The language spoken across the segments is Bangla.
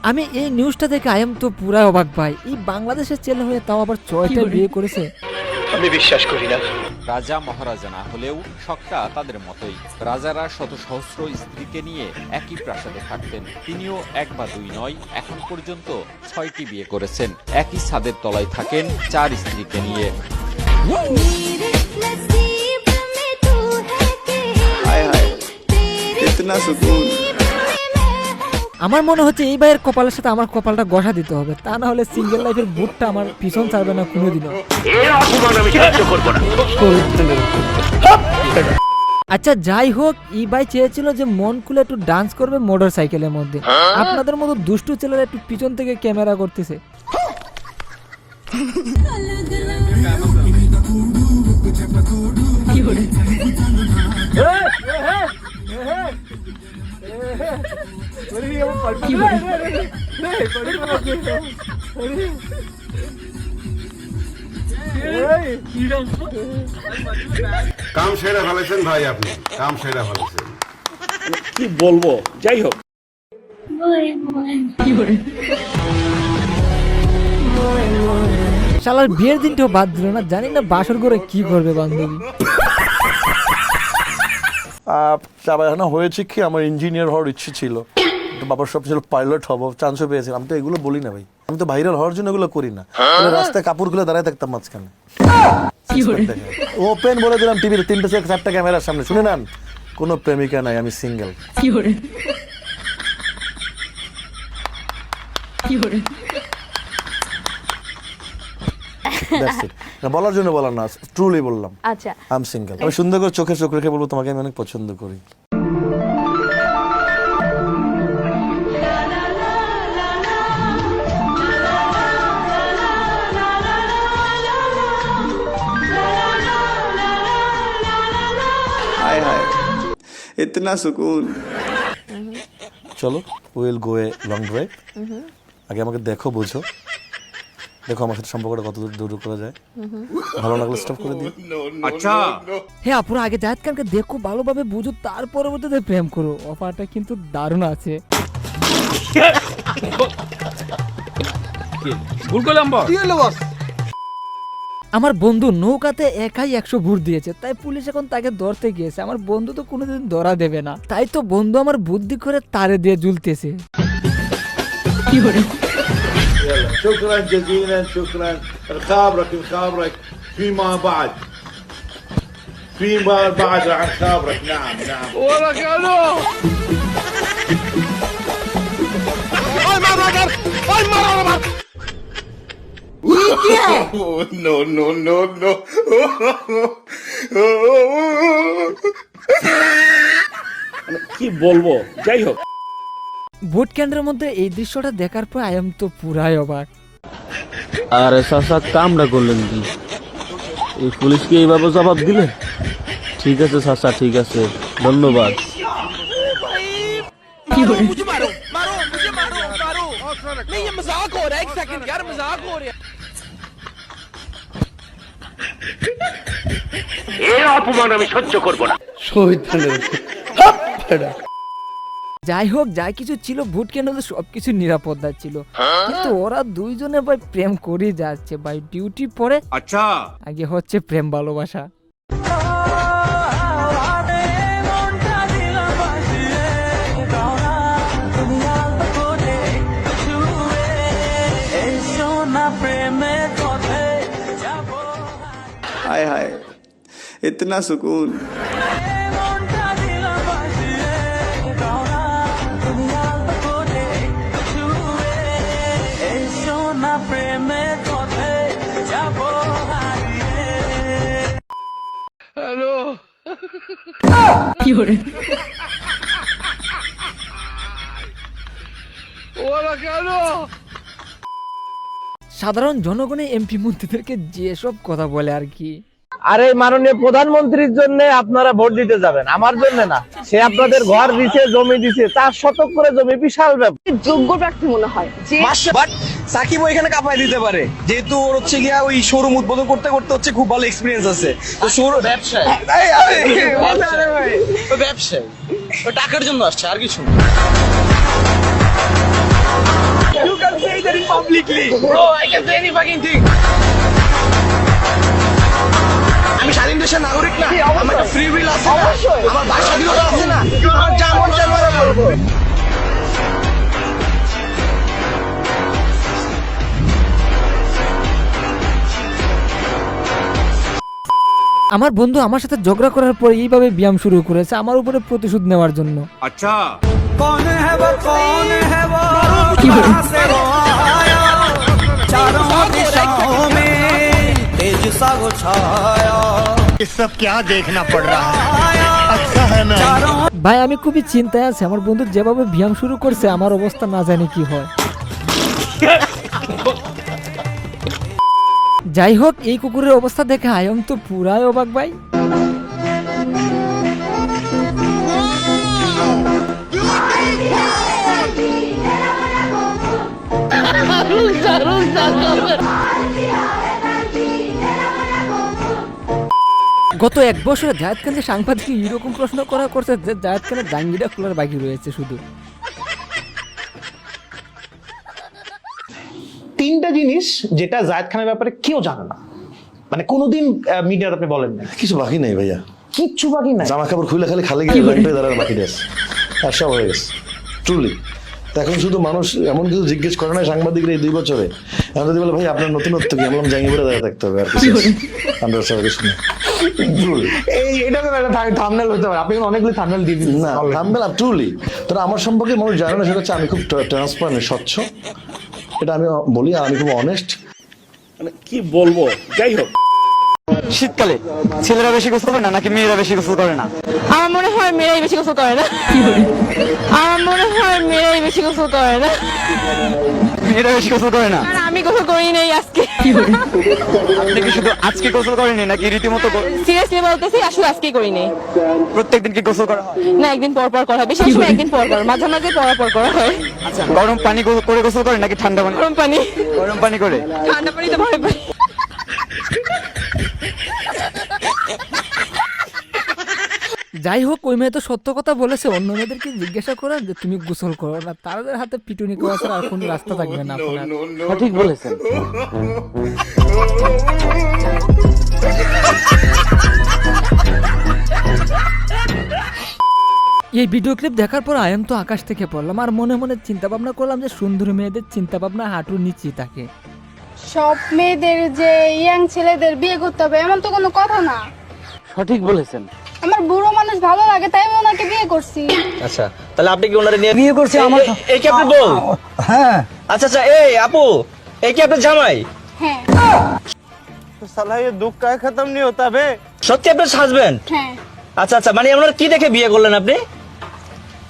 আমি এই নিউজটা দেখে আই এম তো পুরা অবাক ভাই। এই বাংলাদেশের ছেলে হয়ে তাও আবার 6টা বিয়ে করেছে। আমি বিশ্বাস করি না। রাজা মহারাজা না হলেও শখটা তাদের মতোই। রাজারা শত সহস্র স্ত্রীকে নিয়ে একই প্রাসাদে থাকতেন। তিনিও এক বা দুই নয়, এখন পর্যন্ত 6টি বিয়ে করেছেন। একই ছাদের তলায় থাকেন 4 স্ত্রীকে নিয়ে। হায় হায়, ইতনা সুকুন। আমার মনে হচ্ছে এই ভাইয়ের কপালের সাথে আমার কপালটা গসা দিতে হবে, তা না হলে সিঙ্গেল লাইফের বুটটা আমার পিছন ছাড়বে না কোনোদিনও। আচ্ছা যাই হোক, এই ভাই চেয়েছিল যে মন খুলে একটু ডান্স করবে মোটর সাইকেলের মধ্যে। আপনাদের মতো দুষ্টু ছেলেরা একটু পিছন থেকে ক্যামেরা করতেছে। কাম সেরা ফেলেছেন ভাই, আপনি কাম সেরা ফেলেছেন। কি বলবো, যাই হোক। শালার বিয়ের দিনটাও বাদ দিল না, জানি না বাসর করে কি করবে বান্ধবী। না হয়েছে কি, আমার ইঞ্জিনিয়ার হওয়ার ইচ্ছে ছিল, বাবার সব ছিল পাইলট হবো, চান্সও পেয়েছিলাম। আমি তো এগুলো বলি না ভাই, আমি তো ভাইরাল হওয়ার জন্য এগুলো করি না। রাস্তায় কাপড় খুলে দাঁড়ায় থাকতাম মাঝখানে, ওপেন বলে দিলাম টিভিতে 3টে 4টে ক্যামেরার সামনে। শুনে নেন, কোনো প্রেমিকা নাই, আমি সিঙ্গেল। বলার জন্য বলার না, ট্রুলি বললাম। আচ্ছা, আই এম সিঙ্গেল। আমি সুন্দর করে চোখে চোখ রেখে বলবো, তোমাকে আমি অনেক পছন্দ করি। हाय हाय, इतना सुकून। চলো, will go a long drive. আগে আমাকে দেখো, বুঝো, দেখো আমার সাথে সম্পর্কটা কত দূর করা যায়। ভালো লাগলে স্টপ করে দিও। আচ্ছা, হ্যাঁ আপুরা, আগে জায়েদ খানকে দেখো, ভালোভাবে বুঝো, তার পরবর্তীতে প্রেম করো। অফারটা কিন্তু দারুণ আছে। ভুল করলাম বস। আমার বন্ধু নৌকাতে একাই 100 ভোট দিয়েছে, তাই পুলিশ এখন তাকে ধরতে গিয়েছে। আমার বন্ধু তো কোনোদিন ধরা দেবে না, তাই তো বন্ধু আমার বুদ্ধি করে তারে দিয়ে ঝুলতেছে। شكرا جزيلا، شكرا. نخابرك فيما بعد راح نخابرك. نعم نعم. ওরা কেন? No no no no. কি বলবো, যাই হোক। ভোট কেন্দ্রের মধ্যে এই দৃশ্যটা দেখার পর আই এম তো পুরাই অবাক। আরে চাচা, কামটা করলেন কি? এই পুলিশকে এইভাবে জবাব দিলেন? ঠিক আছে চাচা, ঠিক আছে, ধন্যবাদ। এর অপমান আমি সহ্য করব না। যাই হোক, যা কিছু ছিল ভোট কেন্দ্রে সবকিছু নিরাপত্তা ছিল, কিন্তু ওরা দুইজনে ভাই প্রেম করে যাচ্ছে ভাই। ডিউটি পরে আচ্ছা, আগে হচ্ছে প্রেম ভালোবাসা। हाय हाय, इतना सुकून। ওরা কেন? সাধারণ জনগণের এমপি মন্ত্রীদেরকে যেসব কথা বলে আর কি। আরে মাননীয় প্রধানমন্ত্রীর জন্য আপনারা ভোট দিতে যাবেন, আমার জন্য না। সে আপনাদের ঘর দিছে, জমি দিছে, 4 শতক করে জমি, বিশাল ব্যাপার। যোগ্য প্রার্থী মনে হয় যে সাকিব ওইখানে কাপায় দিতে পারে, যেহেতু ওর হচ্ছে গিয়া ওই শোরুম উদ্বোধন করতে করতে হচ্ছে খুব ভালো এক্সপিরিয়েন্স আছে। তো শোরুম ব্যবসায় ব্যবসায় টাকার জন্য আসছে, আর কিছু না। আমি স্বাধীন দেশের নাগরিক না, আমার একটা ফ্রি উইল আছে না, আমার ভাষা স্বাধীনতা আছে না, আমার যা মন চায় মারা করবো। আমার বন্ধু আমার সাথে ঝগড়া করার পর এইভাবে ব্যায়াম শুরু করেছে আমার উপরে প্রতিশোধ নেওয়ার জন্য। আচ্ছা ভাই আমি খুবই চিন্তায় আছি, আমার বন্ধু যেভাবে ব্যায়াম শুরু করছে আমার অবস্থা না জানি কি হয়। যাই হোক, এই কুকুরের অবস্থা দেখে আয়ম তো পুরাই অবাক ভাই। গত 1 বছরে জায়েদ খানকে সাংবাদিক এরকম প্রশ্ন করা করছে যে জায়েদ খানের জাঙ্গিটা খোলার বাকি রয়েছে শুধু। 3টা জিনিস যেটা জায়েদ খানের ব্যাপারে কেউ জানে না, মানে কোনোদিন মিডিয়ার আপনি বলেন না। কিছু বাকি নাই ভাইয়া, কিচ্ছু বাকি নাই। জামা কাপড় খুলে খালি খালি গিয়ে লাইন পেয়ে দাঁড়ার বাকি আছে, আর সব হয়ে গেছে ট্রুলি। এখন শুধু মানুষ এমন কিছু জিজ্ঞেস করে না সাংবাদিকরা এই 2 বছরে, এখন যদি বলে ভাই আপনার নতুনত্ব কি, আমি বললাম জাঙ্গি পরে দাঁড়িয়ে থাকতে হবে আর কিছু আমরা সবাই শুনে। এটা তো একটা থাম্বনেল হতে পারে, আপনি অনেকগুলো থাম্বনেল দিয়ে দিন না থাম্বনেল ট্রুলি। তোরা আমার সম্পর্কে মানুষ জানে না, সেটা হচ্ছে আমি খুব ট্রান্সপারেন্ট, স্বচ্ছ, এটা আমি বলি, আর আমি খুব অনেস্ট। মানে কি বলবো, যাই হোক। শীতকালে ছেলেরা বেশি গোসল করে না নাকি মেয়েরা বেশি গোসল করে না? আমার মনে হয় মেয়েরাই বেশি গোসল করে না। আমার মনে হয় মেয়েরাই বেশি গোসল করে না। মেয়েরা বেশি গোসল করে না? আর আমি গোসল করি নাই আজকে। আপনি কি শুধু আজকে গোসল করেনি নাকি রীতিমতো সিরিয়াসলি বলতেছি, আসলে আজকেই করি নাই। প্রত্যেকদিন কি গোসল করা হয়? না, একদিন পর পর করা হয়, বেশি সময় একদিন পর পর, মাঝে মাঝে পর করা হয়। আচ্ছা, গরম পানি করে গোসল করে নাকি ঠান্ডা পানি? গরম পানি। গরম পানি করে? ঠান্ডা পানিতে ভয় পাই। যাই হোক, ওই মেয়ে তো সত্য কথা বলেছে, অন্য মেয়েদেরকে জিজ্ঞাসা করেন যে তুমি গোসল করো না, তাদের হাতে পিটুনি করা ছাড়া আর কোনো রাস্তা থাকবে না আপনার। সঠিক বলেছেন। এই ভিডিও ক্লিপ দেখার পর আয়াম তো আকাশ থেকে পড়লাম, আর মনে মনে চিন্তা ভাবনা করলাম যে সুন্দরী মেয়েদের চিন্তা ভাবনা হাঁটুর নিচেই থাকে। সব মেয়েদের যে ইয়াং ছেলেদের বিয়ে করতে হবে এমন তো কোনো কথা না। সঠিক বলেছেন। আমার বুড়ো মানুষ ভালো লাগে তাই আমি ওনাকে বিয়ে করছি। আচ্ছা, তাহলে আপনি কি ওনারে নিয়ে বিয়ে করছে আমার? এই কি আপনার বউ? হ্যাঁ। আচ্ছা আচ্ছা, এই আপু, এই কি আপনার জামাই? হ্যাঁ। সালা ये दुख का खत्म नहीं होता बे। সত্যি আপনার হাজবেন্ড? হ্যাঁ। আচ্ছা আচ্ছা, মানে ওনার কি দেখে বিয়ে করলেন আপনি?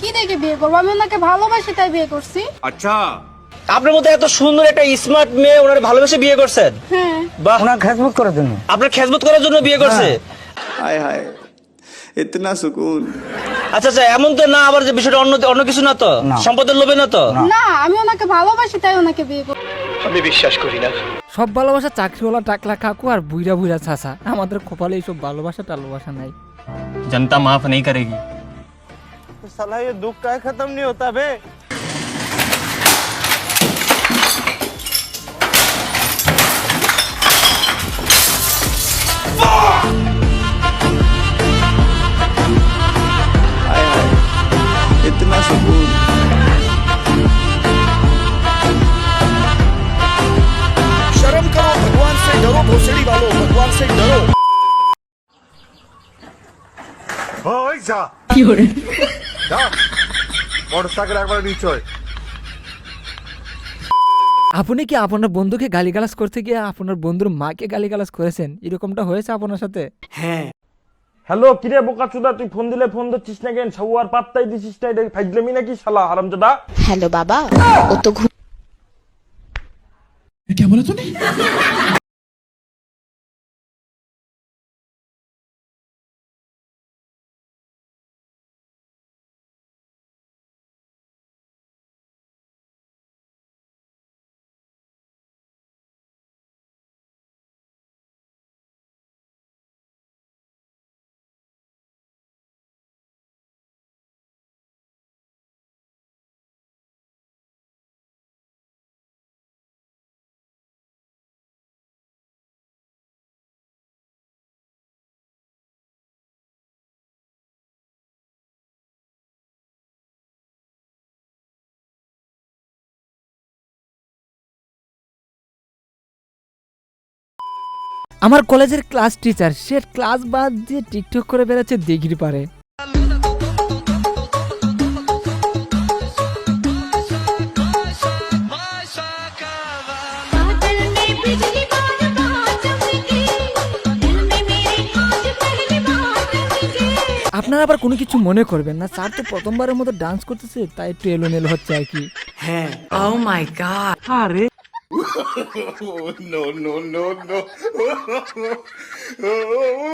কি দেখে বিয়ে করবো? আমি ওনাকে ভালোবাসি তাই বিয়ে করছি। আচ্ছা আপনার মধ্যে এত সুন্দর একটা স্মার্ট মেয়ে ওনার ভালোবেসে বিয়ে করছেন? হ্যাঁ। বাহ, ওনার খেজমত করার জন্য। আপনার খেজমত করার জন্য বিয়ে করছে? हाय हाय इतना सुकून। আচ্ছা আচ্ছা, এমন তো না আবার যে বিষয়টা অন্য অন্য কিছু না তো, সম্পদের লোভে না তো? না, আমি ওনাকে ভালোবাসি তাই ওনাকে বিয়ে করছি। আমি বিশ্বাস করি না। সব ভালোবাসা চাকরিওয়ালা টাকলা কাকু আর বুইরা বুইরা চাচা, আমাদের কপালে এইসব ভালোবাসা টালোবাসা নাই। जनता माफ नहीं करेगी। साला ये दुख का खत्म नहीं होता बे। हाय हाय इतना सुकून। शर्म करो, भगवान से डरो, भोसड़ी वालों, भगवान से डरो। ওই যা যা মোটরসাইকেল একবার নিচয়। আপনি কি আপনার বন্ধুকে গালিগালাজ করতে গিয়ে আপনার বন্ধুর মাকে গালিগালাজ করেছেন? এরকমটা হয়েছে আপনার সাথে? হ্যালো, কিরে বোকাচোদা, তুই ফোন দিলে ফোন ধরছিস না কেন? সাউয়ার পাত্তাই দিছিস না, এটা ফাইজলামি নাকি শালা হারামজাদা? হ্যালো বাবা, ও তো আমার কলেজের ক্লাস টিচার, সে ক্লাস বাদ দিয়ে টিকটক করে বেড়াচ্ছে ডিগ্রি পারে। আপনারা আবার কোনো কিছু মনে করবেন না, স্যার তো প্রথমবারের মতো ডান্স করতেছে, তাই একটু এলোমেলো হচ্ছে আর কি। Oh my god. No, no, no, no.